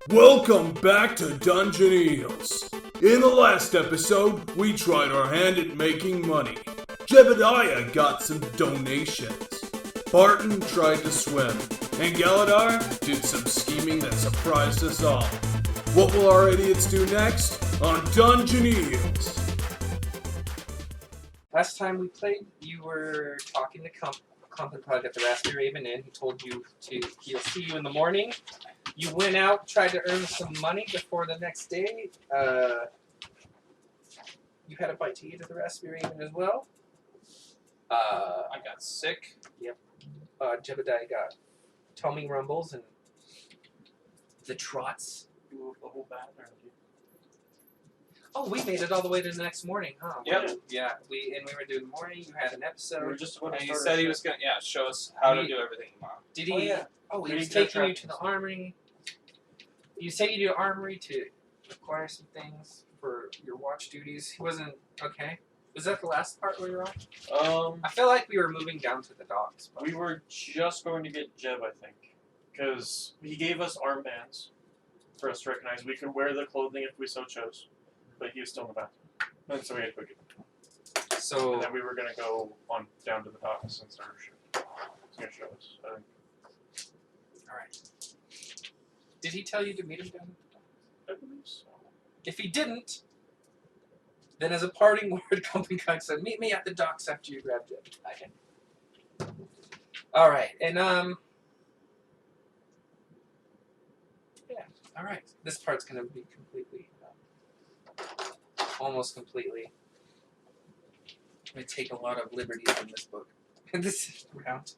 Welcome back to Dungeon-Eels. In the last episode, we tried our hand at making money. Jebediah got some donations. Barton tried to swim. And Galadar did some scheming that surprised us all. What will our idiots do next on Dungeon-Eels? Last time we played, you were talking to Compensog at the Raspberry Raven Inn. He told you he'll see you in the morning. You went out, tried to earn some money before the next day. You had a bite to eat at the Raspberry Raven as well. I got sick. Yep. Jebediah got tummy rumbles and the trots. You moved the whole bathroom. Oh, we made it all the way to the next morning, huh? Yep. Yeah. We were doing the morning. You had an episode. We were just about to And he start said our he shift. was going to show us how to do everything tomorrow. Did he? Oh, yeah. Oh, he We was did taking you to tracking. the armory. You say you do armory to acquire some things for your watch duties. He wasn't okay. Was that the last part where you were on? I feel like we were moving down to the docks. But We were just going to get Jeb, I think, because he gave us armbands for us to recognize. We could wear the clothing if we so chose, but he was still in the bathroom, and so we had to go get him. so And then we were gonna go on down to the docks and start our shift. He's gonna show us. I think. all right. Did he tell you to meet him down? I believe so. If he didn't, then as a parting word, Company Cook said, "Meet me at the docks after you grab Jeb." All right, and yeah, all right. This part's gonna be completely, almost completely. I'm gonna take a lot of liberties in this book, this round.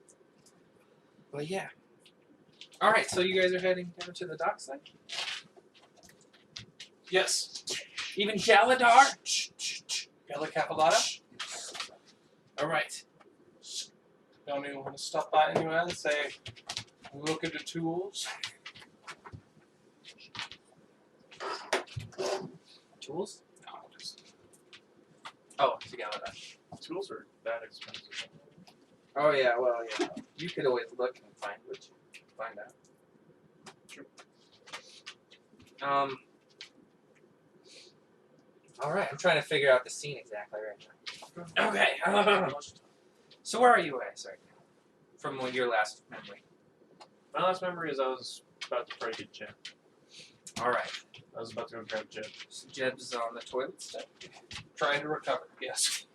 But yeah. All right, so you guys are heading down to the docks then? Yes. Even Galadar? Yellow Capilata. All right. Don't even want to stop by anywhere and say, look at the tools. Tools? No, just Oh, to Galadar. Tools are that expensive. Oh yeah, well yeah. You could always look and find out. True. All right, I'm trying to figure out the scene exactly right now. Okay. So where are you at? Sorry. From your last memory. My last memory is I was about to try to get Jeb. All right. I was about to go grab Jeb. So Jeb's on the toilet step. trying to recover. Yes.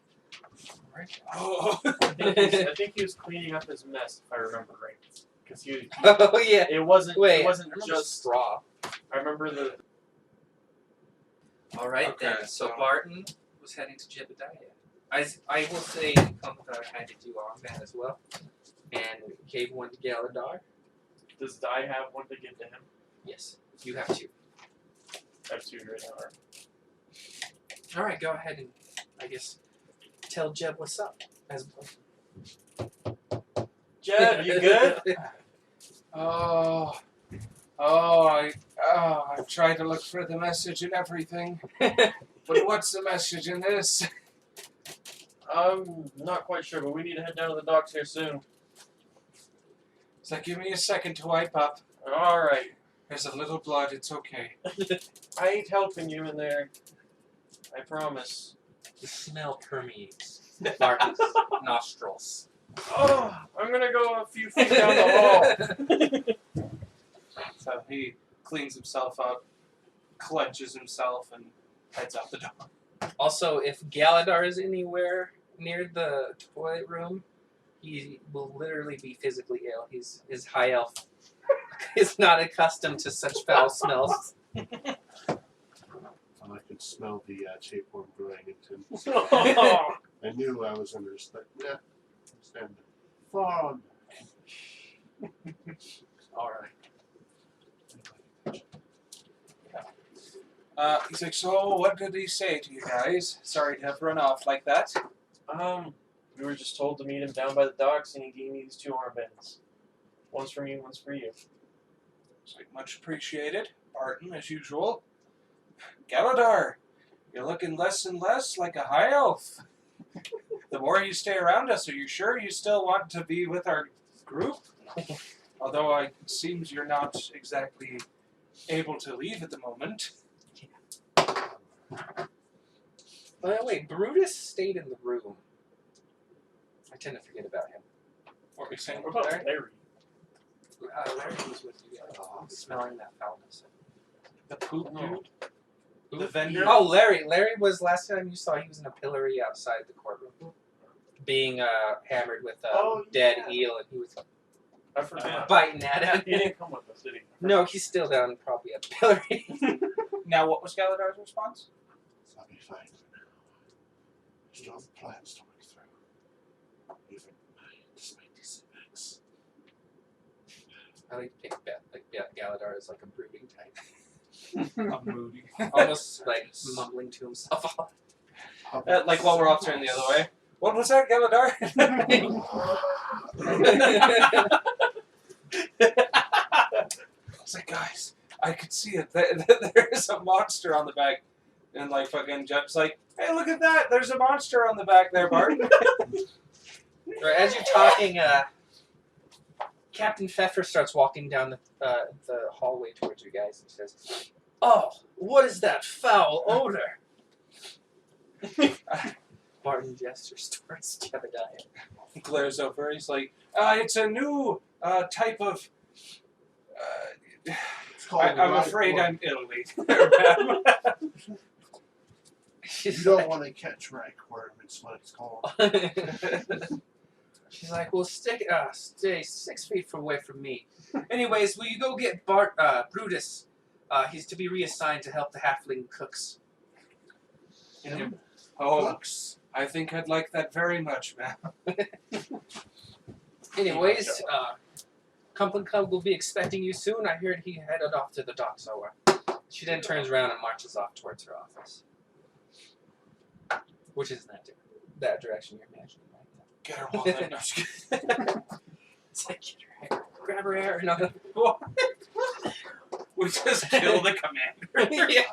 All right. Oh. I think he was cleaning up his mess, if I remember right. Because he Oh yeah. it wasn't Wait. it wasn't I remember just straw. I remember the All right Okay, then. So so- Barton was heading to Jebediah. I will say Company handed you armband as well, and gave one to Galadar. does I have one to give to him? Yes, you have two. I have two right now. Right? All right, go ahead and I guess tell Jeb what's up. As Jeb, you good? I tried to look for the message and everything. But what's the message in this? I'm not quite sure, but we need to head down to the docks here soon. So give me a second to wipe up. Alright. There's a little blood, it's okay. I ain't helping you in there. I promise. the smell permeates Barton's nostrils. Oh, I'm gonna go a few feet down the hall. So he cleans himself up, clenches himself, and heads out the door. Also, if Galadar is anywhere near the toilet room, he will literally be physically ill. His high elf is not accustomed to such foul smells. I could smell the tapeworm growing into. Oh. I knew I was under like, yeah, stand far on. All right. He's like, so what did he say to you guys? Sorry to have run off like that. We were just told to meet him down by the docks, and he gave me these two armbands. One's for me, one's for you. It's like, much appreciated. Barton, as usual. Galadar, you're looking less and less like a high elf. The more you stay around us, are you sure you still want to be with our group? Although it seems you're not exactly able to leave at the moment. Wait, Brutus stayed in the room. I tend to forget about him. What were you saying? What about Larry? Larry? Larry was with you guys. Smelling that foulness. The poop No. dude? The vendor? Oh, Larry. Larry was last time you saw. He was in a pillory outside the courtroom, being hammered with a dead eel, and he was I forgot. biting at him. He didn't come with us, did he? No, he's still down probably at the pillory. Now, what was Galadar's response? I'll be fine for now. Still have plans to work through. Even despite these setbacks. I like to pick Galadar as like a brooding type, I'm moody. almost like mumbling to himself. Like while we're all turning the other way. What was that, Galadar? I was like, guys, I could see it. There's a monster on the back. And like fucking Jeb's like, hey, look at that. There's a monster on the back there, Bart. Right, as you're talking, Captain Pfeffer starts walking down the hallway towards you guys and says, "Oh, what is that foul odor?" Barton gestures towards Jebediah. He glares over. He's like, it's a new type of... It's called I'm the afraid right I'm Italy. You don't want to catch ragworm. It's what it's called. She's like, "Well, stay 6 feet away from me." Anyways, will you go get Brutus? He's to be reassigned to help the halfling cooks. Oh, I think I'd like that very much, man. Anyways, Cumberland Club will be expecting you soon. I heard he headed off to the dock somewhere. She then turns around and marches off towards her office. Which is that direction you're imagining right now. Get her wallet. No, just kidding. It's like, get her hair, grab her hair, and I'm What? We just kill the commander. yeah.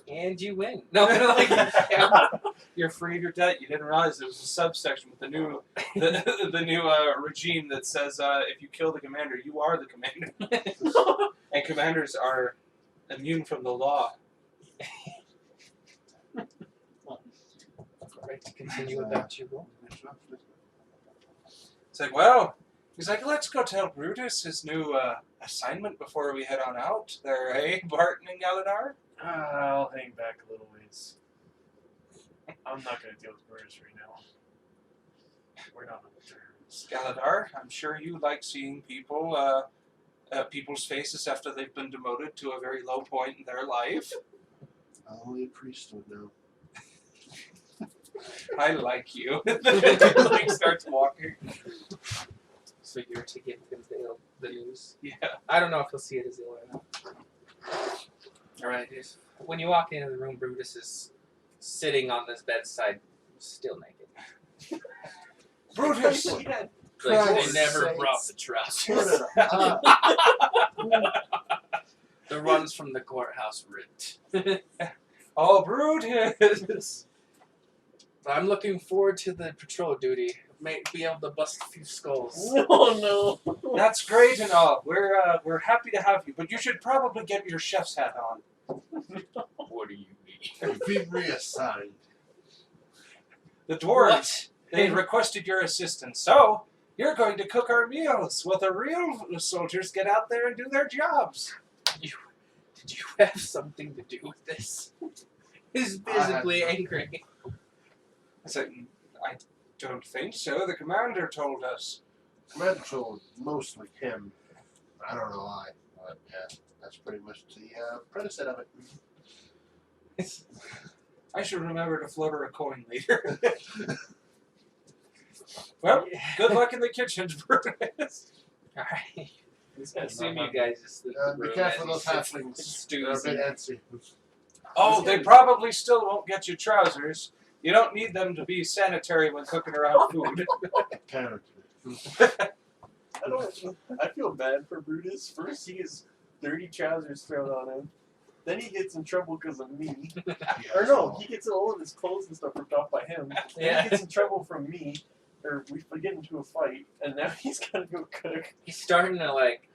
And you win. No, like, yeah. You're free of your debt. You didn't realize there was a subsection with the new regime that says if you kill the commander, you are the commander. And commanders are immune from the law. Right, to continue about your role. It's like, well, he's like, let's go tell Brutus his new assignment before we head on out. There, hey, Barton and Galadar? I'll hang back a little ways. I'm not going to deal with Brutus right now. We're not on terms. Galadar, I'm sure you like seeing people, people's faces after they've been demoted to a very low point in their life. Only a priest would know. I like you. Like starts walking. So you're to give him the news. Yeah. I don't know if he'll see it as ill or not. Alright, when you walk into the room, Brutus is sitting on this bedside, still naked. Brutus! Like, Christ they never sakes. brought the trousers. The runs from the courthouse ripped. Oh, Brutus! I'm looking forward to the patrol duty. May be able to bust a few skulls. Oh no! That's great and all. We're happy to have you, but you should probably get your chef's hat on. What do you mean? You've been reassigned. The dwarves, What? they requested your assistance, so you're going to cook our meals while the real soldiers get out there and do their jobs. Did you have something to do with this? He's visibly angry. I said, I don't think so. The commander told us. Commander told mostly him. I don't know why, but yeah, that's pretty much the premise of it. I should remember to flutter a coin later. Well, good luck in the kitchen, Brutus. Alright. I assume you guys just leave the Be room careful as those he halflings. They're a stews bit and antsy. Oh, they probably still won't get you trousers. You don't need them to be sanitary when cooking around food. Apparently. I feel bad for Brutus. First, he gets dirty trousers thrown on him. Then he gets in trouble because of me. Or no, he gets all of his clothes and stuff ripped off by him. Then he gets in trouble from me. Or we get into a fight. And now he's got to go cook. he's starting to like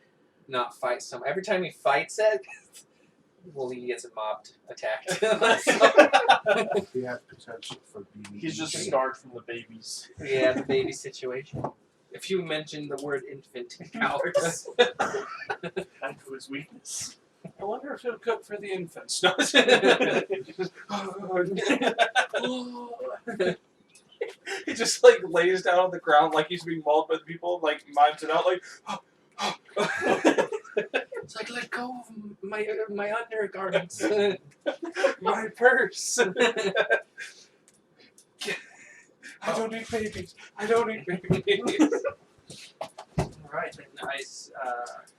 not fight some. Every time he fights it, well, he gets mobbed, attacked. He has potential for being. He's just scarred from the babies. Yeah, the baby situation. If you mention the word infant, cowards. Back to his weakness. I wonder if he'll cook for the infants. No. He just like lays down on the ground like he's being mauled by the people, like mimes it out like. It's like, let go of my undergarments. My purse. I don't need babies. I don't need babies. Alright, then nice.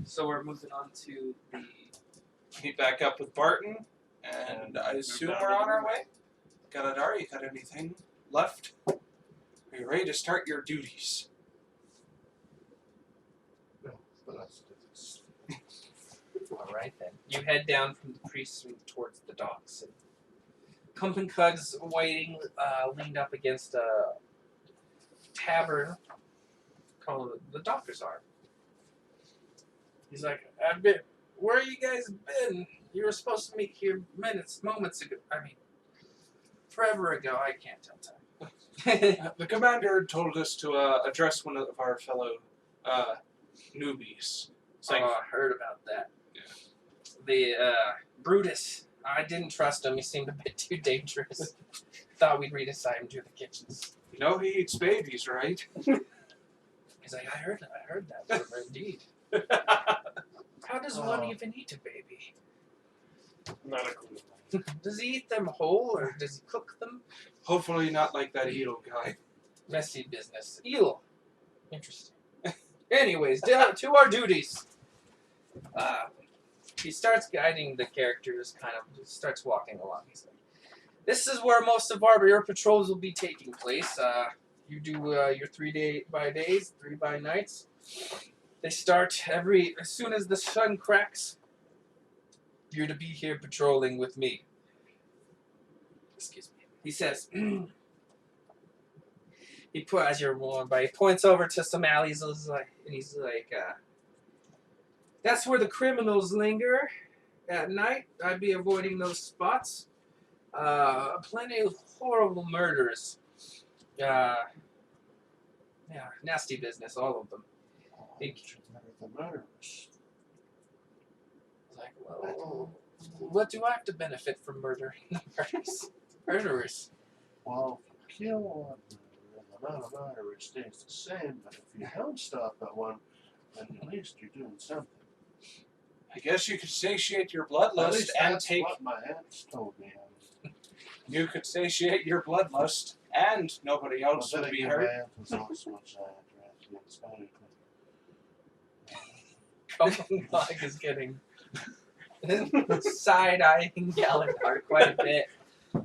So we're moving on to the... Meet back up with Barton, and I assume we're on our way. Galadar, you got anything left? Are you ready to start your duties? No, but let's do this. Alright then. You head down from the precinct towards the docks. And Compton Cug's waiting, leaned up against a tavern called the Doctor's Arm. He's like, where you guys been? You were supposed to meet here moments ago. I mean, forever ago. I can't tell time. The commander told us to address one of our fellow newbies. It's like, I heard about that. Yeah. The Brutus. I didn't trust him. He seemed a bit too dangerous. Thought we'd reassign him to the kitchens. you know he eats babies, right? He's like, I heard that. Indeed. How does one even eat a baby? Not a clue. Does he eat them whole or does he cook them? Hopefully not like that eel guy. Messy business. Eel. Interesting. Anyways, to our duties. He starts guiding the characters, kind of starts walking along. He's like, this is where most of your patrols will be taking place. You do your 3 by days, 3 by nights. They start as soon as the sun cracks. You're to be here patrolling with me. Excuse me. He says, he points over to some alleys, and he's like, that's where the criminals linger at night. I'd be avoiding those spots. Plenty of horrible murders. Yeah, nasty business, all of them. The murderers. Like, well, what do I have to benefit from murdering the murderers? Well, if you kill one murderer, the amount of murderers stays the same, but if you don't stop at one, then at least you're doing something. I guess you could satiate your At bloodlust least and that's take. what my aunts told me. You could satiate your bloodlust and nobody else would be hurt. My aunt was also a giant rat. Yes, Compton Cug is getting side-eyeing Galadar quite a bit.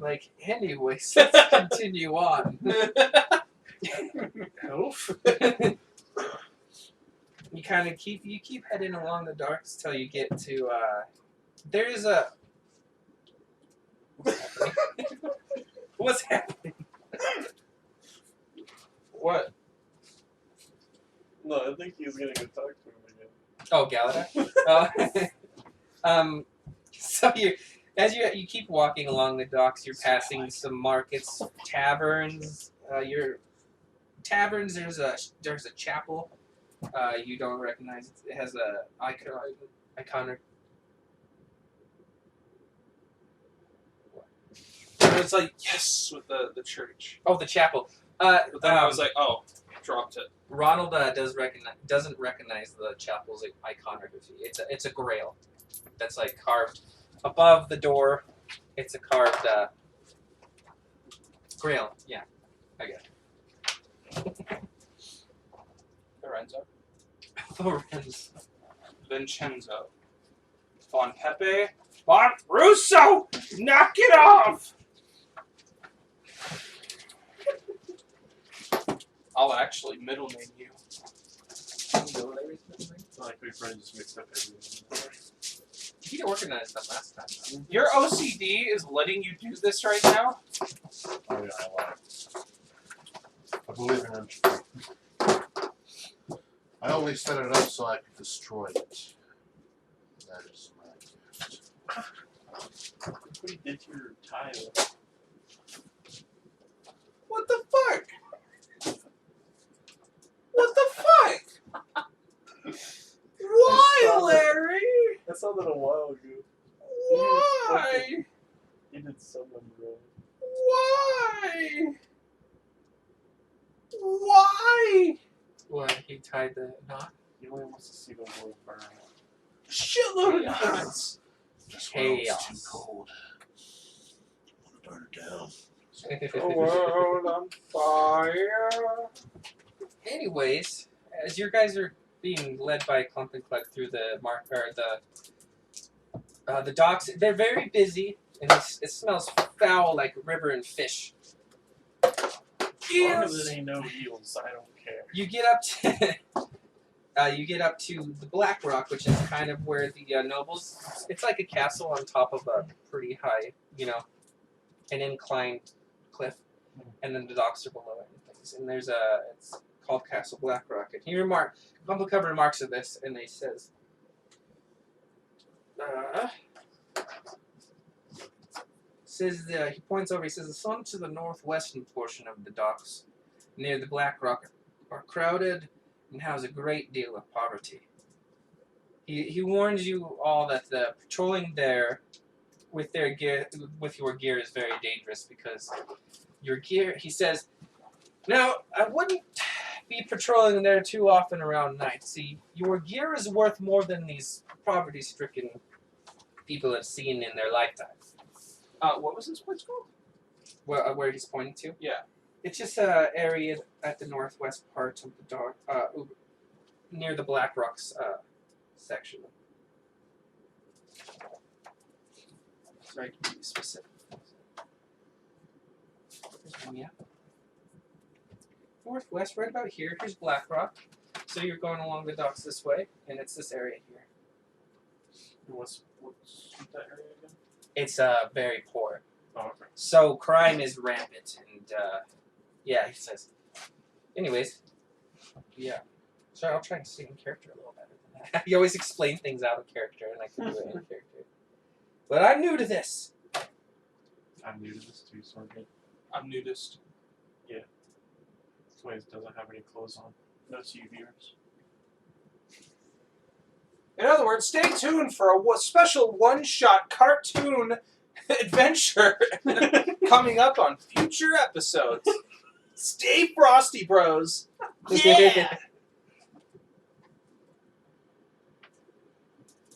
Like, anyways, let's continue on. Oof. You kind of keep heading along the docks till you get to there's a what's happening? What? No, I think he's gonna go talk to him again. Oh, Galadar. So as you keep walking along the docks, you're passing some markets, taverns. There's a chapel. You don't recognize it. It has a iconic. It's like yes with the church. Oh, the chapel. But then I was like, oh, dropped it. Ronald doesn't recognize the chapel's iconography. It's a grail that's like carved above the door. It's a carved grail. Yeah, I get it. Lorenzo. Lorenz. Vincenzo. Von Pepe. Von Russo! Knock it off! I'll actually middle name you. Like my friend just mixed up everything. You organized them last time. Your OCD is letting you do this right now? Oh yeah, I lied. I believe in entropy. I only set it up so I could destroy it. That is my gift. Look what he did to your tie. What the fuck? What the fuck? Why, Larry? I saw that a while ago. Why? He did someone wrong. Why? Why? What? He tied the knot? He only wants to see the world burn. Shitload of nuts. This world's too Chaos. cold. I want to burn it down. The world on fire. Anyways, as you guys are being led by Clump and Cluck through the the docks, they're very busy, and it smells foul like river and fish. As long as Yes. it ain't no eels, I don't care. You get up to you get up to the Black Rock, which is kind of where the nobles. It's like a castle on top of a pretty high, an inclined cliff, and then the docks are below it and things. And it's called Castle Black Rock. And Bumblecub remarks of this, and he says, he points over. He says, the sun to the northwestern portion of the docks, near the Black Rock, are crowded and house a great deal of poverty. He warns you all that the patrolling there with your gear is very dangerous because your gear, he says, now I wouldn't be patrolling there too often around night. See, your gear is worth more than these poverty-stricken people have seen in their lifetime. What was this place called? Where he's pointing to? Yeah. It's just an area at the northwest part of the dock, near the Black Rocks section. Sorry, to be specific. Yeah. Northwest, right about here. Here's Black Rock. So you're going along the docks this way, and it's this area here. What's that area again? It's very poor. Oh, okay. So crime is rampant, and yeah, he says. Anyways, yeah. Sorry, I'll try to stay in character a little better than that. You always explain things out of character, and I can do it in character. But I'm new to this. I'm new to this too, so we're good. I'm nudist. This way it doesn't have any clothes on. No to you viewers. In other words, stay tuned for a special one-shot cartoon adventure coming up on future episodes. Stay frosty, bros. Yeah.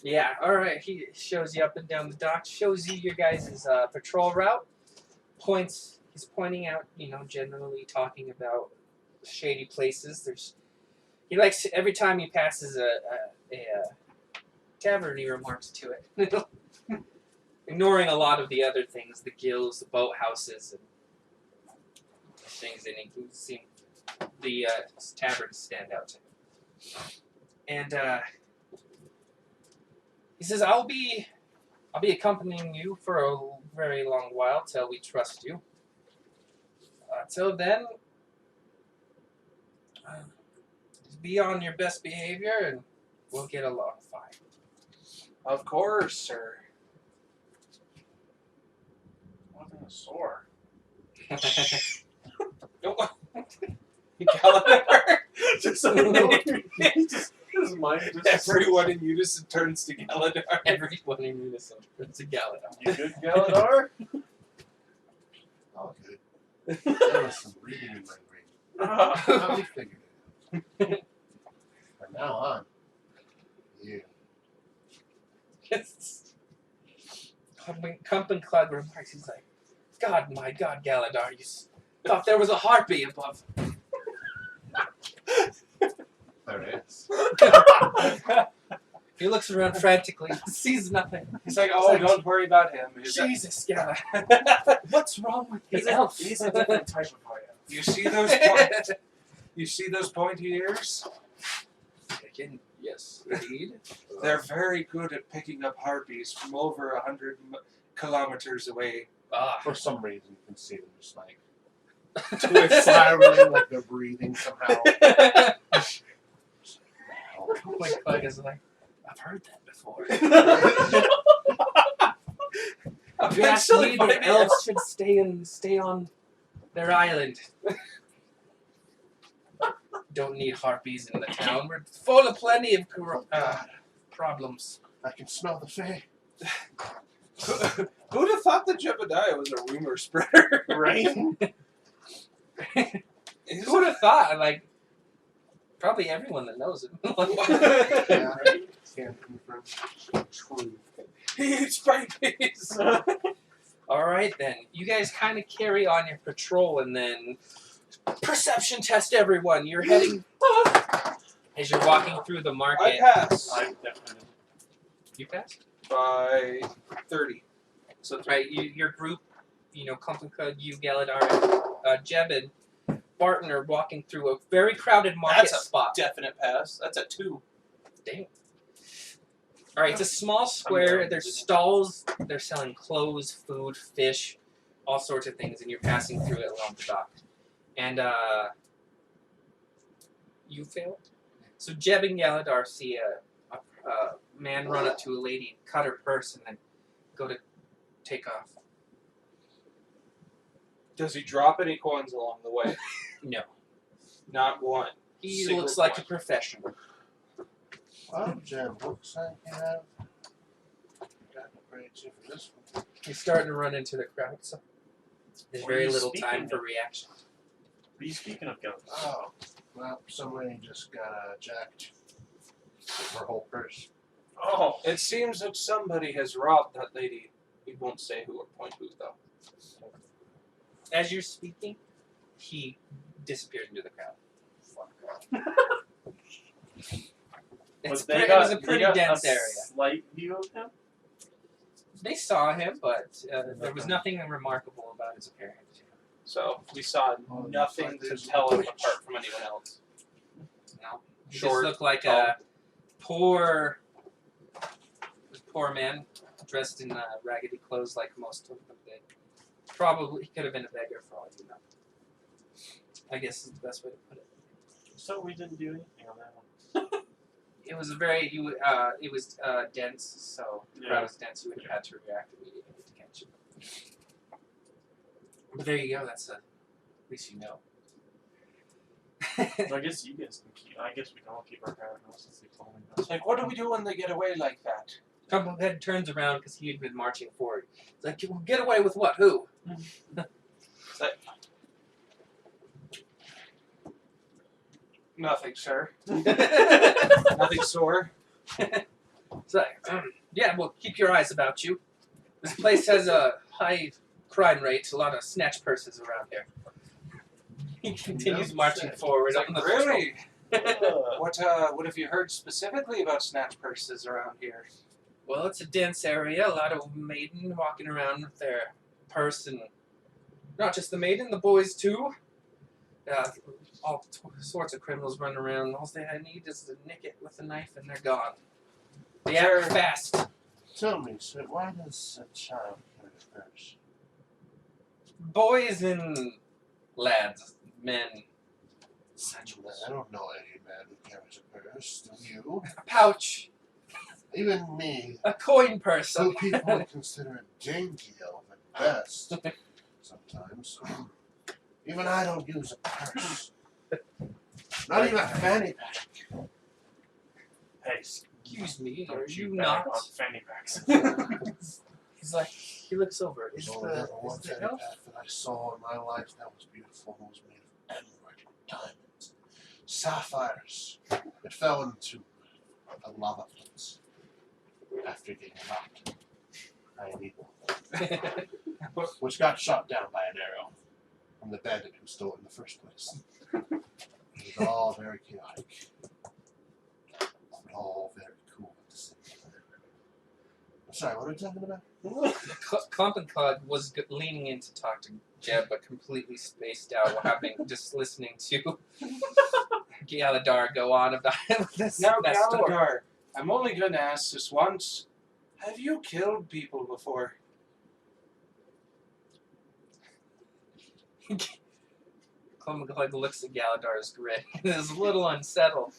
Yeah, alright, he shows you up and down the dock, shows you your guys' patrol route, he's pointing out, generally talking about shady places. He likes, every time he passes a tavern, he remarks to it. Ignoring a lot of the other things, the guilds, the boathouses, and things, and he can see the taverns stand out to him. And, he says, I'll be accompanying you for a very long while till we trust you. Till then, be on your best behavior and we'll get along fine. Of course, sir. Wasn't a sore. Galadar. Just so you know, his mind just. Everyone in unison turns to Galadar. Everyone in unison. It's a Galadar. You good, Galadar? All good. There was some reading in my brain. Now we figured it out. From now on, you. Cump and Clug remarks, he's like, my God, Galadar, you thought there was a harpy above. There is. He looks around frantically, sees nothing. He's like, oh, don't worry about him. Jesus, Galadar. What's wrong with the elf? He's a different type of high elf. You see those pointy ears? Yes, indeed. They're very good at picking up harpies from over 100 kilometers away. For some reason, you can see them just like spiraling, like they're breathing somehow. My Clug is like, I've heard that before. I'm You asked actually me funny. the elves should stay on their island. Don't need harpies in the town. We're full of plenty of problems. I can smell the fae. Who'd have thought that Jebediah was a rumor spreader? Right? Who would have thought? Like, probably everyone that knows him. Yeah, can't confirm. True. He eats babies. All right, then. You guys kind of carry on your patrol, and then perception test everyone. You're heading as you're walking through the I market. pass I definitely You passed. by 30. So right, your group, Clumpinkud, you, Galadar, Jeb, and Barton are walking through a very crowded market That's a spot. definite pass. That's a 2. Damn. All right, it's a small square. There's stalls. They're selling clothes, food, fish, all sorts of things, and you're passing through it along the dock. And you failed. So Jeb and Galadar see a man run up to a lady, cut her purse, and then go to take off. Does he drop any coins along the way? No, Not one. he Single looks like a coin. professional. Well, Jim, looks like you have got a great tip for this one. He's starting to run into the crowd, so there's What are very you little speaking time of? for reaction. What are you speaking of, Gil? Oh, well, somebody just got jacked her whole purse. Oh, It seems that somebody has robbed that lady. He won't say who or point who, though. As you're speaking, he disappeared into the crowd. It was a pretty dense area. Slight view of him. They saw him, but there was nothing remarkable about his appearance. So we saw Oh, nothing looks like to there's tell a him witch. apart from anyone else. No, he Short, just looked like tall. a poor man dressed in raggedy clothes, like most of them did. Probably he could have been a beggar for all you know. I guess is the best way to put it. So we didn't do anything on that one. It was dense, so the crowd was dense. You would have had to react immediately to catch it. But there you go. That's at least you know. So I guess you guys can keep. I guess we can all keep our power now since they told me that. It's like, what do we do when they get away like that? Crumblehead turns around because he had been marching forward. He's like, "Well, get away with what? Who?" It's like, nothing, sir. Nothing, sore. It's like, yeah, well, keep your eyes about you. This place has a high crime rate, a lot of snatch purses around here. He continues marching forward It's on like, the really? Uh, What have you heard specifically about snatch purses around here? Well, it's a dense area, a lot of maiden walking around with their purse, and not just the maiden, the boys too. All sorts of criminals running around. All they need is to nick it with a knife and they're gone. They act fast. Tell me, sir, why does a child carry a purse? Boys and lads, men, I don't know any man who carries a purse. Do you? a pouch, Even me, a coin purse. who people consider a dainty elf at best. Sometimes. Even I don't use a purse. Not even a fanny pack. hey, Excuse me, are don't you bag not? on fanny packs. He's like, he looks over. There's Is only ever one the fanny elf? pack that I saw in my life that was beautiful and was made of emerald, diamonds, sapphires. It fell into the lava pits after getting locked by an eagle, which got shot down by an arrow from the bandit who stole it in the first place. It was all very chaotic, but all very cool at the same time. I'm sorry, what are we talking about? Clump and Cud was leaning in to talk to Jeb, but completely spaced out, just listening to Galadar go on about this. Now, that story. Galadar, I'm only going to ask this once. Have you killed people before? Clump looks at Galadar's grin and is a little unsettled.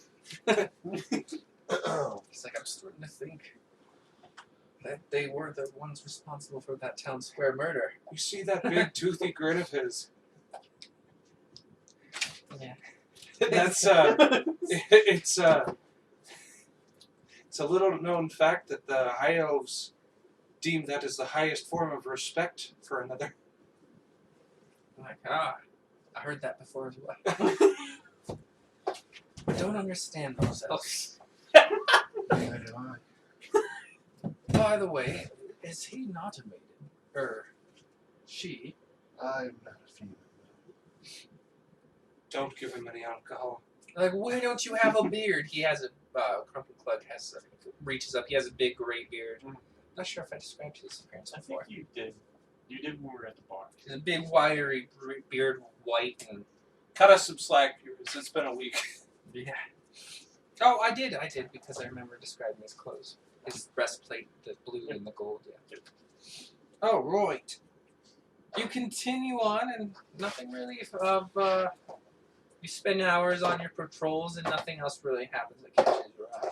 He's like, I'm starting to think that they were the ones responsible for that town square murder. You see that big toothy grin of his? Yeah. That's it's a little known fact that the High Elves deem that as the highest form of respect for another. I'm like, I heard that before as well. I don't understand those elves. Neither do I. By the way, is he not a maiden? Or she? I'm not a female. Don't give him any alcohol. Like, why don't you have a beard? He has a Crumpet Clug has reaches up. He has a big gray beard. Not sure if I described his appearance I before. think you did. You did when we were at the bar. He's a big, wiry beard, white and Cut us some slack, viewers. It's been a week. yeah. Oh, I did because I remember describing his clothes. His breastplate, the blue and the gold. Yeah. Oh, right. You continue on, and nothing really of. You spend hours on your patrols, and nothing else really happens that catches your eye.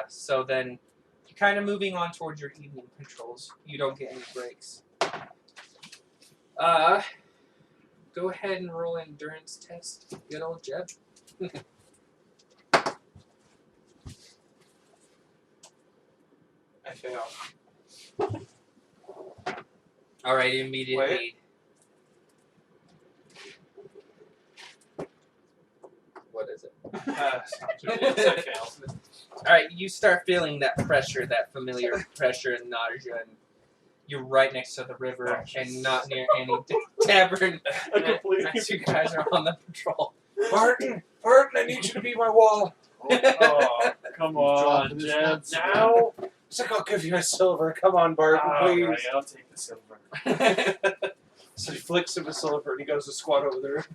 So then you're kind of moving on towards your evening patrols. You don't get any breaks. Go ahead and roll an endurance test. Good old Jeb. I fail. All right, immediate Wait. aid. What is it? It's not too good. I fail. All right, you start feeling that pressure, that familiar pressure and nausea, and you're right next to the river and not near any tavern. I completely As you guys are on the patrol. Barton, I need you to be my wall. Oh, come on, dropping his Jeb. nuts. Now? It's like, I'll give you a silver. Come on, Barton, please. Alright, I'll take the silver. So he flicks him a silver and he goes to squat over there.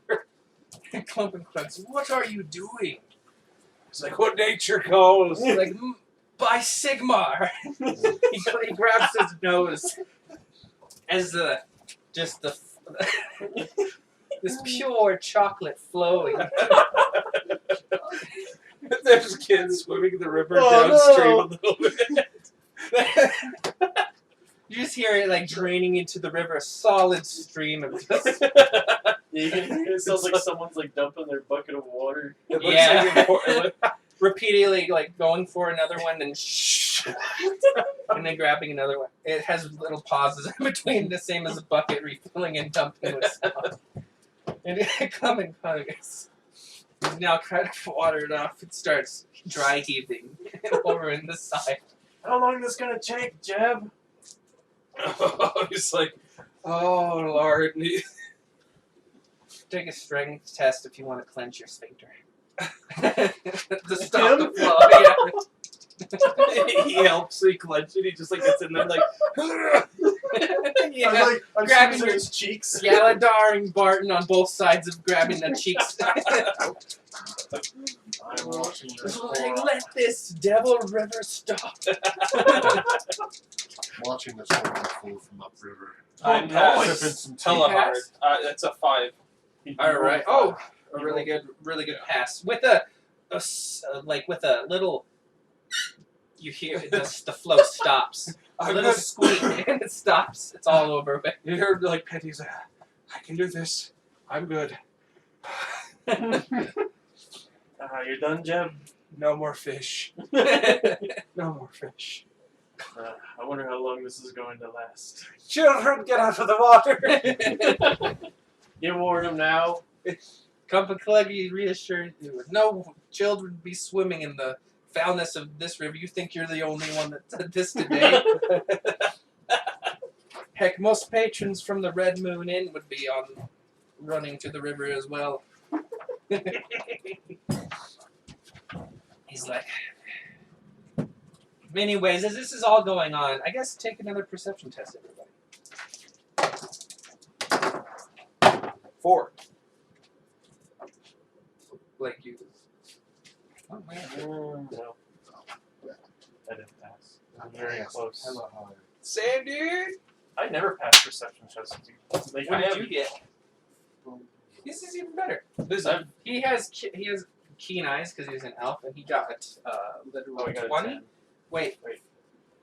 Clump and Clugs, what are you doing? He's like, what nature calls? He's like, by Sigmar. he grabs his nose as this pure chocolate flowing. There's kids swimming in the river Oh, downstream no. a little bit. You just hear it like draining into the river, a solid stream of just It sounds like someone's like dumping their bucket of water. It looks Yeah. like repeatedly like going for another one, then and then grabbing another one. It has little pauses in between, the same as a bucket refilling and dumping with stuff. And coming, He's now kind of watered off. It starts dry heaving over in the side. How long is this gonna take, Jeb? He's like, oh, Lord. Take a strength test if you want to clench your sphincter. To stop the flow, yeah. He helps, he clenches it, he just like gets in there like, Yeah. I'm Grabbing squeezing your- his cheeks. Galadar and Barton on both sides of grabbing the cheeks. I'm watching this Like, horror. let this devil river stop. Watching this horror flow from upriver. I Sipping passed. some tea. Hella hard. Passed? That's a 5. All right. Oh, a really good pass with a little. You hear the flow stops. A I'm little good. squeak and it stops. It's all over. You heard like Penny's like, I can do this. I'm good. You're done, Jeb? No more fish. No more fish. I wonder how long this is going to last. Children, get out of the water. You warned him now. Company Cleggy reassured you, no children be swimming in the foulness of this river. You think you're the only one that did this today? Heck, most patrons from the Red Moon Inn would be on running to the river as well. He's like, anyways, as this is all going on, I guess take another perception test, everybody. 4. Like you. Oh, man. No. I didn't pass. I'm very close. Hella hard. Same dude. I never passed perception tests. Like, What did you get? This is even better. Listen, He has keen eyes because he's an elf, and he got literal he got a 20. 10. Wait.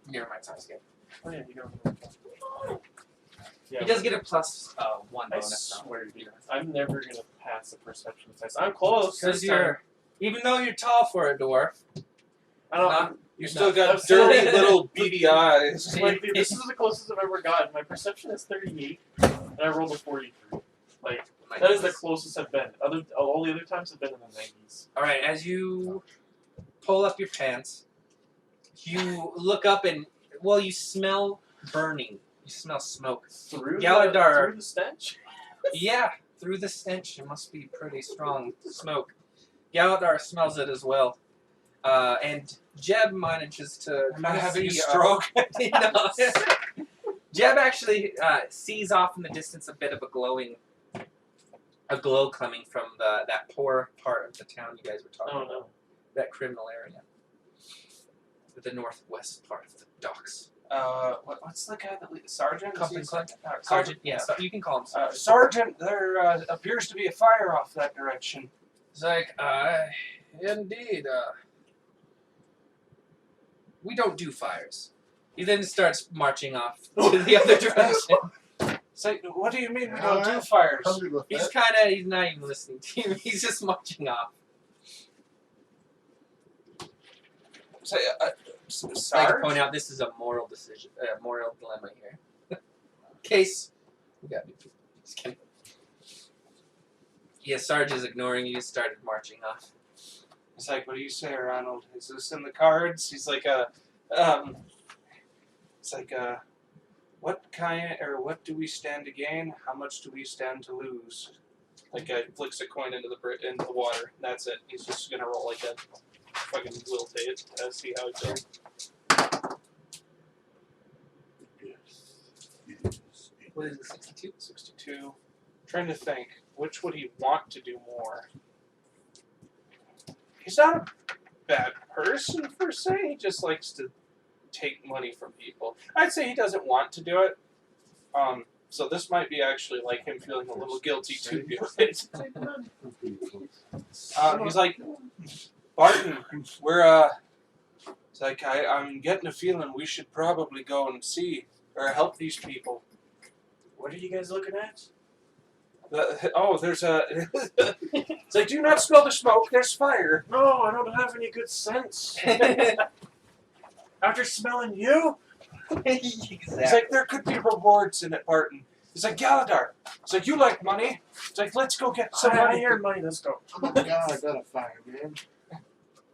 Never mind, sounds good. Oh yeah, you go. Yeah, He does get a plus 1 I bonus. swear to you, I'm never gonna pass the perception test. I'm close. Because this time. even though you're tall for a dwarf, I don't. not- You still got I'm still- dirty little beady eyes. Like, dude, this is the closest I've ever gotten. My perception is 38, and I rolled a 43. Like, that is the closest I've been. All the other times have been in the 90s. All right, as you pull up your pants, you look up and you smell burning. You smell smoke. Through Galadar. through the stench? Yeah, through the stench, it must be pretty strong smoke. Galadar smells it as well, and Jeb manages to Am I kind of having a see, stroke? No. Jeb actually sees off in the distance a bit of a glow coming from that poor part of the town you guys were talking about. No. That criminal area. The northwest part of the docks. What's the guy that leads? Sergeant? Company Club? Sergeant. Sergeant, yeah, so you can call him Sergeant. Sergeant, there appears to be a fire off that direction. It's like, indeed, we don't do fires. He then starts marching off to the other direction. It's like, what do you mean we All don't do right. fires? Something with He's that. he's not even listening to you. He's just marching off. Say, I like to Sarge? point out this is a moral decision, moral dilemma here. Case, we got new people. Just kidding. Yeah, Sarge is ignoring you. Started marching off. It's like, what do you say, Ronald? Is this in the cards? He's like, it's like, what do we stand to gain? How much do we stand to lose? Like, flicks a coin into the water. That's it. He's just gonna roll like a fucking wilt it to see how it goes. What is it, 62? 62. Trying to think, which would he want to do more? He's not a bad person per se. He just likes to take money from people. I'd say he doesn't want to do it. So this might be actually like him feeling a little guilty to do it. He's like, Barton, we're it's like I'm getting a feeling we should probably go and see or help these people. What are you guys looking at? There's a. It's like, do not smell the smoke. There's fire. No, I don't have any good sense. After smelling you? It's like there could be rewards in it, Barton. It's like Galadar. It's like you like money. It's like let's go get some I money. hear money. Let's go. Oh my god, I got a fire, man.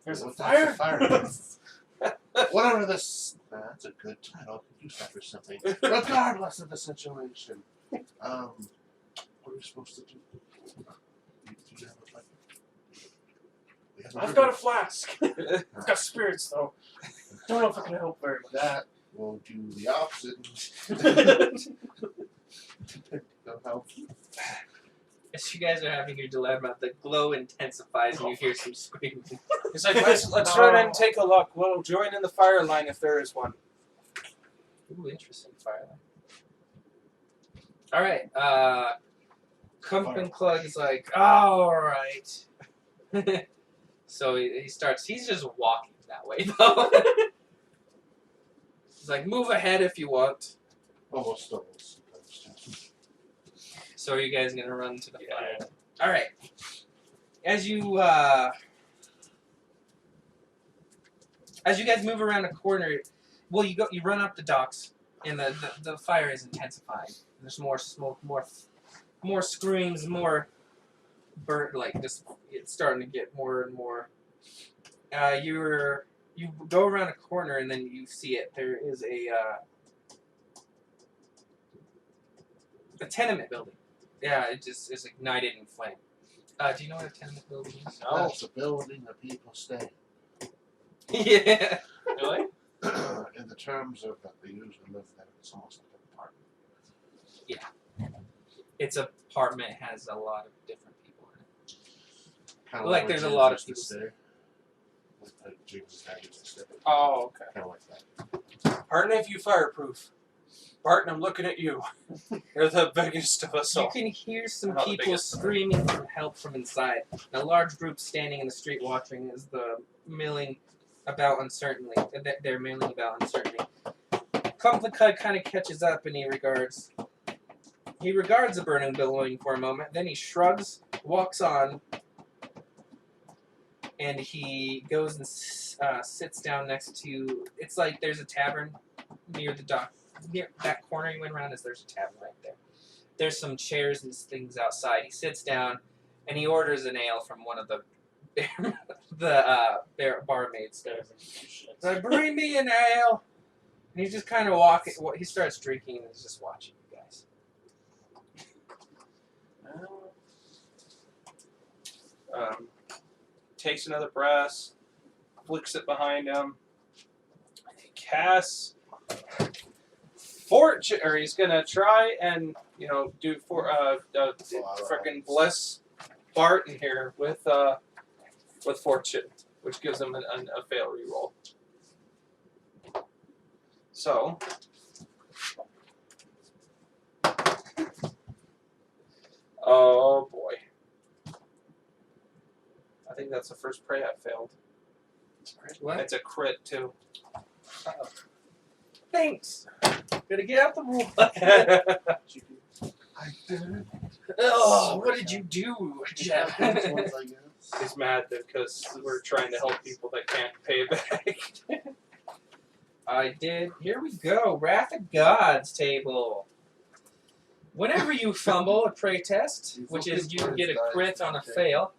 There's a What fire. type of fire? Whatever this. That's a good title. Use that for something. Regardless of the situation. What are we supposed to do? Do you have a plan? We have I've got a flask. I've got spirits though. Don't know if I can help very much. that. We'll do the opposite. Don't help. As you guys are having your dilemma, the glow intensifies and you hear some screaming. It's like let's run in and take a look. We'll join in the fire line if there is one. Ooh, interesting fireline. All right, Kumpin Klug is like, all right. So he starts. He's just walking that way though. He's like, move ahead if you want. Almost doubles. Sometimes. So are you guys gonna run to the fire? Yeah. All right. As you guys move around a corner, well, you run up the docks, and the fire is intensifying. There's more smoke, more screams, more burnt. Like just it's starting to get more and more. You go around a corner and then you see it. There is a tenement building. Yeah, it just is ignited in flame. Do you know what a tenement building is? That's a building that people stay Yeah. Really? in the terms of that they usually live there. It's almost like an apartment. Its apartment has a lot of different people in it. Kinda Like where there's a James lot of used to people. stay. Like James' dad used to stay. Oh, okay. Kind of like that. Pardon if you fireproof. Barton, I'm looking at you. You're the biggest of us You all. can hear some Not the people biggest. screaming for help from inside. A large group standing in the street watching as the milling about uncertainly. They're milling about uncertainly. Clumplicud kind of catches up and he regards the burning building for a moment. Then he shrugs, walks on, and he goes and sits down next to. It's like there's a tavern near the dock. Near that corner you went around, there's a tavern right there. There's some chairs and things outside. He sits down and he orders an ale from one of the barmaids. He's like, bring me an ale. And he's just kind of walking. He starts drinking and is just watching you guys. Takes another breath, flicks it behind him, and he casts fortune, or he's gonna try and do freaking bless Barton here with fortune, which gives him a fail reroll. So. Oh boy. I think that's the first prey I failed. What? It's a crit too. Thanks. Gotta get out the rule. I did. Oh, what did you do, Jeff? He's mad because we're trying to help people that can't pay back. I did. Here we go. Wrath of Gods table. Whenever you fumble a prey test, which is you get a crit on a fail.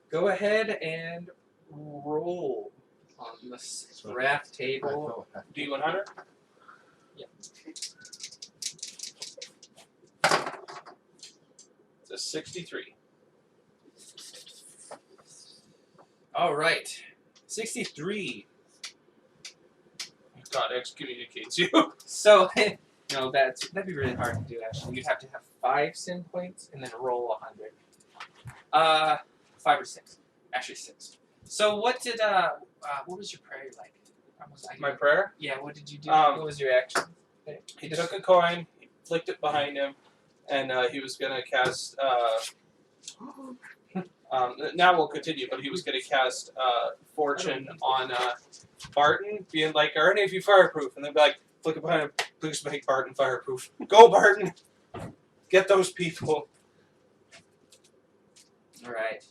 Go ahead and roll on this wrath table. D100? Yeah. It's a 63. All right. 63. God excommunicates you. So, no, that'd be really hard to do, actually. You'd have to have 5 sin points and then roll 100. 5 or 6. Actually, 6. So what did, what was your prayer like? My prayer? Yeah, what did you do? What was your action? He took a coin, he flicked it behind him, and he was going to cast, now we'll continue, but he was going to cast Fortune on Barton, being like, are any of you fireproof? And they'd be like, flick it behind him, please make Barton fireproof. Go, Barton! Get those people. All right.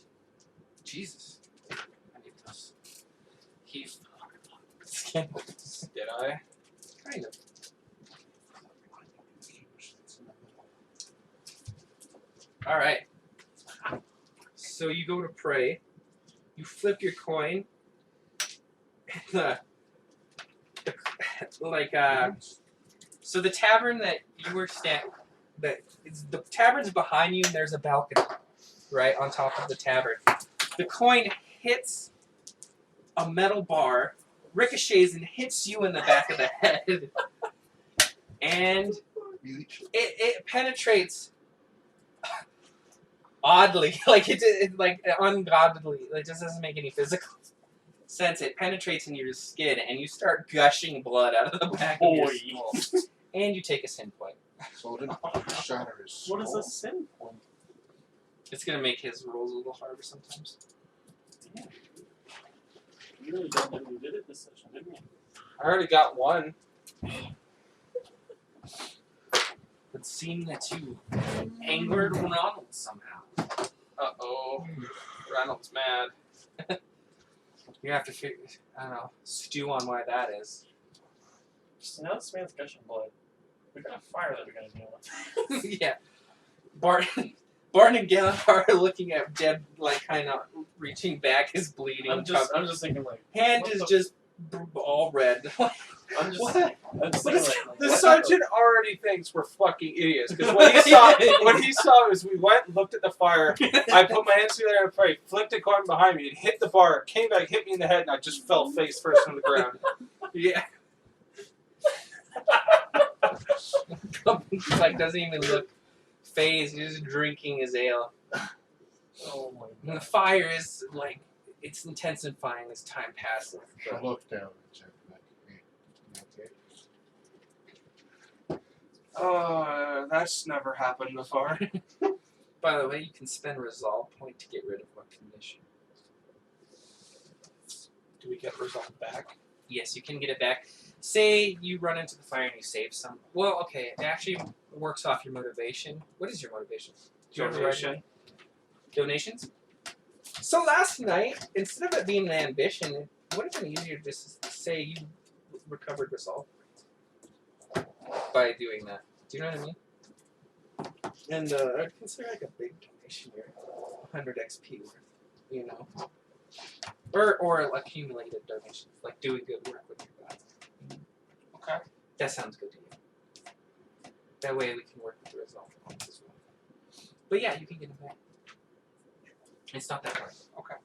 Jesus. I need those. He's Did I? kind of. All right. So you go to pray. You flip your coin. So the tavern that you were the tavern's behind you, and there's a balcony right on top of the tavern. The coin hits a metal bar, ricochets and hits you in the back of the head, and it penetrates oddly, like like ungodly. It just doesn't make any physical sense. It penetrates into your skin, and you start gushing blood out of the back of your skull, and you take a sin point. So it didn't shatter his skull. What is a sin point? It's gonna make his rolls a little harder sometimes. Yeah. You really don't know who did it this session, didn't you? I already got one. It seemed that you angered Ronald somehow. Uh-oh. Ronald's mad. You have to stew on why that is. So now this man's gushing blood. We got a fire that we gotta deal with. Yeah. Barton and Galen are looking at Deb, like, kind of reaching back, his bleeding. I'm just thinking like hand is just all red. I'm just What? I'm just thinking like The sergeant already thinks we're fucking idiots because what he saw was we went and looked at the fire. I put my hands together and prayed, flicked a coin behind me, and hit the bar. Came back, hit me in the head, and I just fell face first on the ground. Yeah. He's like doesn't even look phased. He's just drinking his ale. Oh my And the god. fire is like it's intensifying as time passes. I look down at Jeb like, hey, you okay? That's never happened before. By the way, you can spend resolve point to get rid of one condition. Do we get resolve back? Yes, you can get it back. Say you run into the fire and you save some. Well, okay, it actually works off your motivation. What is your motivation? Do you have a Donation. Donations? So last night, instead of it being an ambition, it would have been easier just to say you recovered resolve by doing that. Do you know what I mean? And I'd consider like a big donation here, 100 XP worth, you know, or accumulated donations, like doing good work with your guys. Okay. That sounds good to you. That way we can work with the resolve points as well. But yeah, you can get them back. It's not that hard. Okay.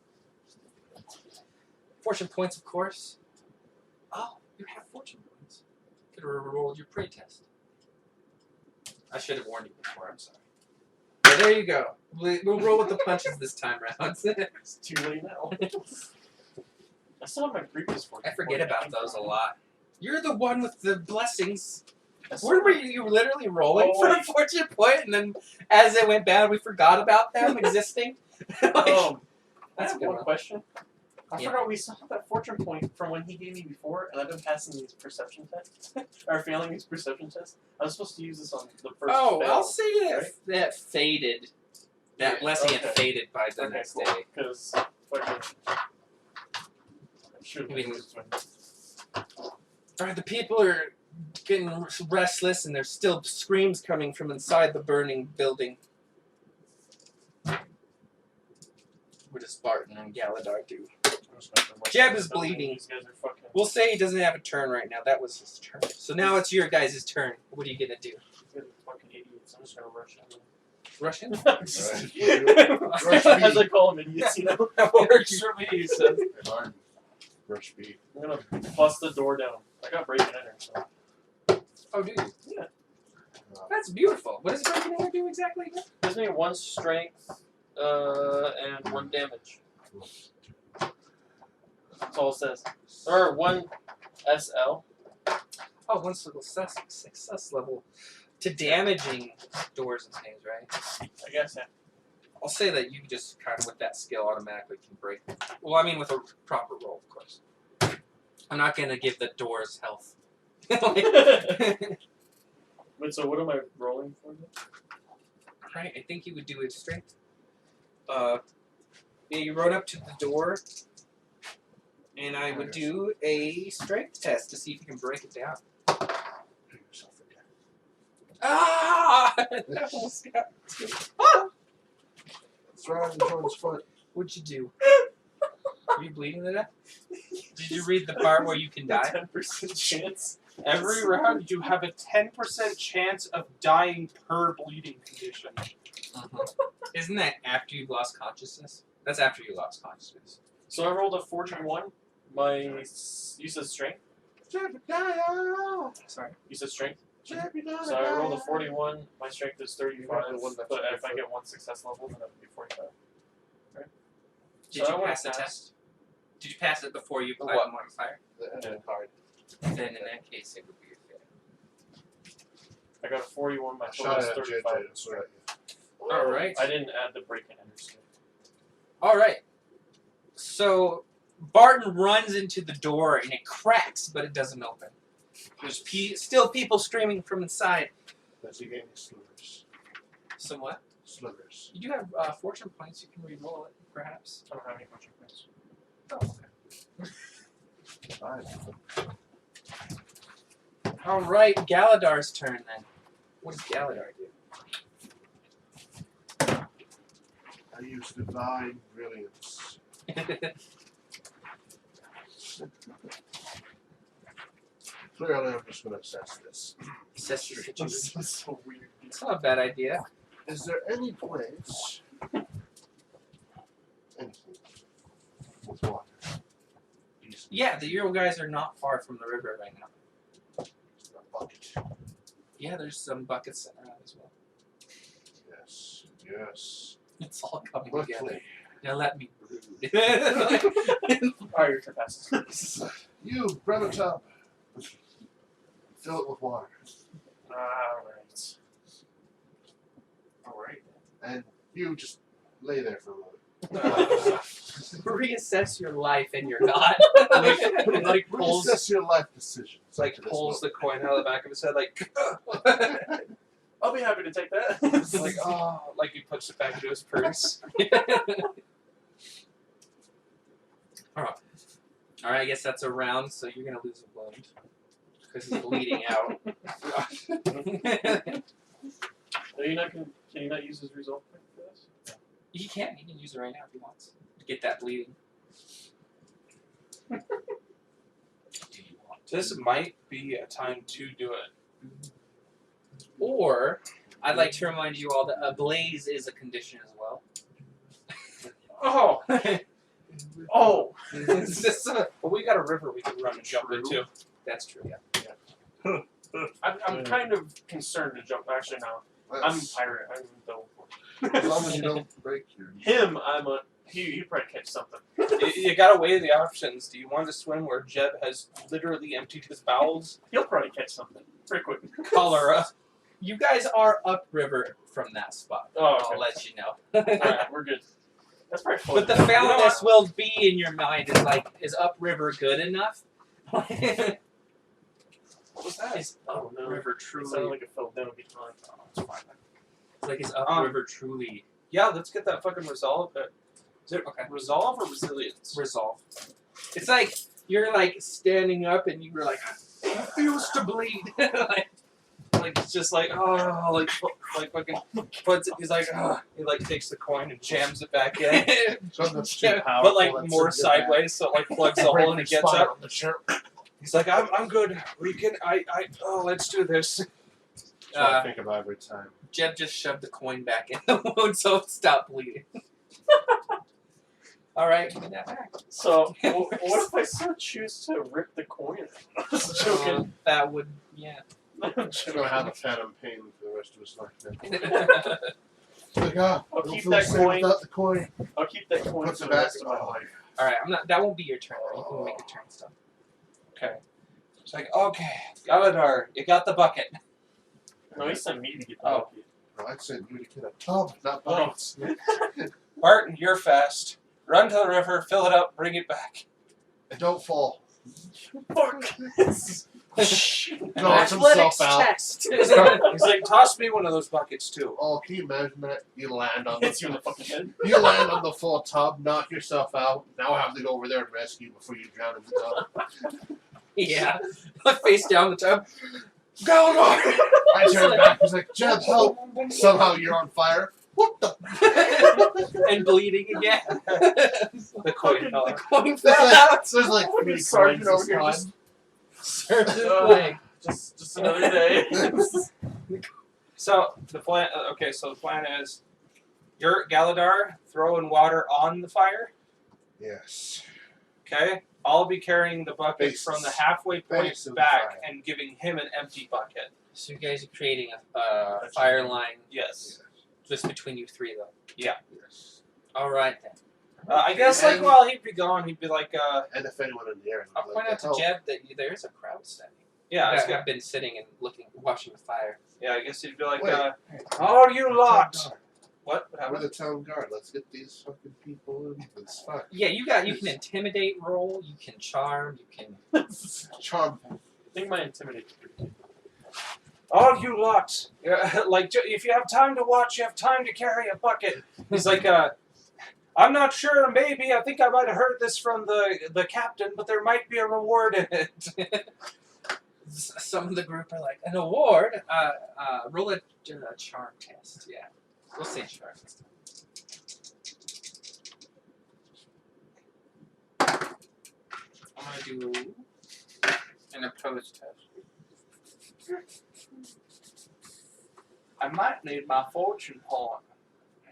Fortune points, of course. Oh, you have fortune points. Could have rolled your pre-test. I should have warned you before. I'm sorry. But there you go. We'll roll with the punches this time round. It's too late now. I still have my previous fortune. I forget point. about those a lot. You're the one with the blessings. I still Were have- you literally rolling Oh, for a wait. fortune point, and then as it went bad, we forgot about them existing? Like, I that's a have good one one. question. I Yeah. forgot we still have that fortune point from when he gave me before, and I've been passing these perception tests, or failing these perception tests. I was supposed to use this on the first Oh, fail. I'll say that right? that faded. That Yeah, blessing had okay. faded by the Okay, next cool. day. Because fucking. I should have I mean- used one. Alright, the people are getting restless, and there's still screams coming from inside the burning building. What does Spartan and Galadar do? Jeb is bleeding. These guys are fucking. We'll say he doesn't have a turn right now. That was his turn. So now it's your guys' turn. What are you gonna do? These guys are fucking idiots. I'm just gonna rush at them. Rush in? Rush As B. I call them idiots, you know. Certainly he says. Hard. Rush B. I'm gonna bust the door down. I got breaking in her, so. Oh, dude. Yeah. That's beautiful. What does breaking in do exactly? Gives me 1 strength, and 1 damage. That's all it says. Or 1 SL. Oh, one success level to damaging doors and things, right? I guess, yeah. I'll say that you just kind of with that skill automatically can break them. Well, I mean with a proper roll, of course. I'm not gonna give the doors health. Wait, so what am I rolling for? Right, I think you would do a strength. Yeah, you run up to the door, and I would do a strength test to see if you can break it down. Do yourself again. Ah! That almost got me. Ah! Throw it in John's foot. What'd you do? Are you bleeding to death? Did you read the part where you can die? 10% chance. Every round, you have a 10% chance of dying per bleeding condition. Isn't that after you've lost consciousness? That's after you lost consciousness. So I rolled a 41. You said strength? Jebediah! Sorry. You said strength? Jebediah! So I rolled a 41. My strength is 35. The one that's But on if I your get 1 success level, then that would be 45. Did So I you wanna pass the test? Did you pass it before you applied What? the modifier? The end card. Then in that case, it would be a fail. I got a 41. My total Shot is it at 35. JJ. That's what All right. I didn't add the break-in understand. All right. So Barton runs into the door and it cracks, but it doesn't open. There's still people screaming from inside. Does he get any slivers? Somewhat. Slivers. You do have fortune points. You can re-roll it, perhaps. I don't have any fortune points. Oh, okay. Fine. All right, Galadar's turn then. What does Galadar do? I use divine brilliance. Clearly, I'm just going to assess this. Assess your situation. This is so weird. It's not a bad idea. Is there any place, anything, with water? Decent. Yeah, the Euro guys are not far from the river right now. A bucket. Yeah, there's some buckets sitting around as well. Yes, yes. It's all coming together. Quickly. Now let me brood. Are you professor? You, grab a tub. Fill it with water. Alright. Alright. And you just lay there for a moment. Reassess your life and your God. like pulls, Reassess your life decisions. Like up to this pulls the moment. coin out of the back of his head, like, I'll be happy to take that. like oh, like he puts it back into his purse. Alright, I guess that's a round, so you're gonna lose a wound. Because he's bleeding out. Are you not gonna, can you not use his resolve point for this? He can use it right now if he wants. To get that bleeding. This might be a time to do it. Or, I'd like to remind you all that a blaze is a condition as well. Oh! Oh! It's just But we got a river we can run and jump into. that's true, yeah. I'm kind of concerned to jump. Actually, no. I'm That's- pirate. I'm double. As long as you don't break your. Him, I'm a. He probably catch something. You gotta weigh the options. Do you want to swim where Jeb has literally emptied his bowels? He'll probably catch something pretty quick. Cholera. You guys are upriver from that spot. Oh, okay. I'll let you know. Alright, we're good. That's probably fun. But the foulness will be in your mind is like, is upriver good enough? What was that? Is Oh, no. upriver It truly? sounded like it fell down behind. Oh, it's fine. It's like, is upriver truly Yeah, let's get that fucking resolve. Is it Okay. resolve or resilience? resolve? It's like you're like standing up and you were like, it feels to bleed. Like it's just like like fucking puts it. He's like he like takes the coin and jams it back in, Something that's too powerful. but like that's more in your back. sideways, so it like plugs the Break hole and it your gets spine up. on the shirt. He's like, I'm good. We can. Let's do this. That's what I think about every time. Jeb just shoved the coin back in the wound so it stopped bleeding. Alright, give me that back. So, what if I so choose to rip the coin? I'm just joking. That would, yeah. I'm He's gonna have a phantom pain for the rest of his life. Then. I'll Like, I don't keep feel that the same coin. without the coin. I'll keep that coin Puts for it the back. rest of my life. Alright, that won't be your turn. You can make a turn still. Okay. It's like, okay, Galadar, you got the bucket. No, he sent me to get the Oh. bucket. No, I'd say you to get a tub, not Oh. buckets. Barton, you're fast. Run to the river, fill it up, bring it back. And don't fall. Fuck! Knocks himself out. test. He's like, toss me one of those buckets too. Oh, can you imagine that? You land on Hits you in the the fucking head. you land on the full tub, knock yourself out. Now I have to go over there and rescue you before you drown in the tub. Yeah. Face down the tub. Galadar! I turn back. He's like, Jeb, help! Somehow you're on fire. What the? And bleeding again. The coin fell out. Coin There's fell like, out. there's like Fucking 3 sergeant coins over this here time. just- Leg. Just another day. So the plan. Okay, so the plan is, you're Galadar throwing water on the fire. Yes. Okay, I'll be carrying the bucket Bases. from the halfway point Base of the back fire. and giving him an empty bucket. So you guys are creating a fire line Yes. just between you three, though. Yes. Alright then. I guess like And- while he'd be gone, he'd be like, And if anyone in the area I'll would point like out to help. Jeb that there is a crowd standing. yeah, that it's have been sitting and watching the fire. yeah. I guess he'd be like, Wait. oh, you We're lot. the town guard. What? What We're happened? the town guard. Let's get these fucking people in. Let's fuck. Yeah, you can intimidate roll, you can charm, you can. Charm. I think my intimidate is pretty good. All you lot. Like, if you have time to watch, you have time to carry a bucket. He's like, I'm not sure. Maybe I think I might have heard this from the captain, but there might be a reward in it. Some of the group are like, an award? Roll a charm test. Yeah. We'll say charm. I'm going to do an opposed test. I might need my fortune point.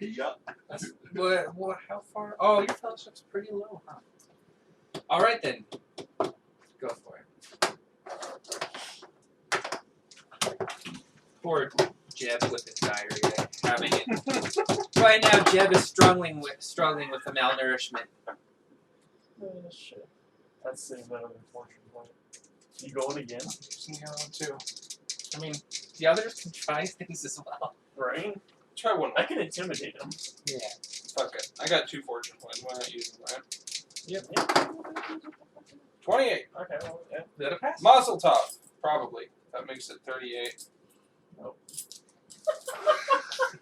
Yup. That's, what, how far? Oh, your fellowship's pretty low, huh? Alright then. Go for it. Poor Jeb with his diarrhea, having it. Right now, Jeb is struggling with the malnourishment. Oh, shit. That's the better than fortune point. You going again? Using the other one too. I mean, the others can try things as well. Right? Try one I more. can intimidate him. Yeah. Fuck it. I got 2 fortune points. Why not use them, right? Yep. 28. Okay, well, yeah. Is that a pass? Mazel tov. Probably. That makes it 38.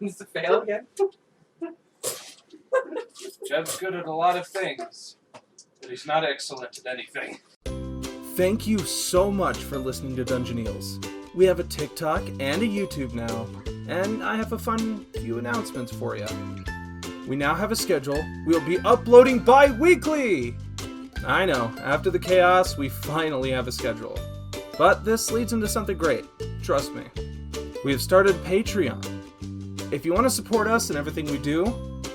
Needs to fail again? Jeb's good at a lot of things, but he's not excellent at anything. Thank you so much for listening to Dungeon-Eels. We have a TikTok and a YouTube now, and I have a fun few announcements for you. We now have a schedule. We'll be uploading bi-weekly! I know, after the chaos, we finally have a schedule. But this leads into something great, trust me. We have started Patreon. If you want to support us and everything we do,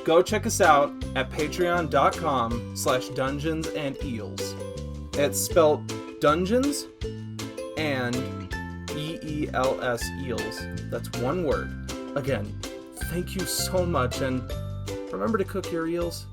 go check us out at patreon.com/dungeonsandeels. It's spelled Dungeons and EELS Eels. That's one word. Again, thank you so much, and remember to cook your eels.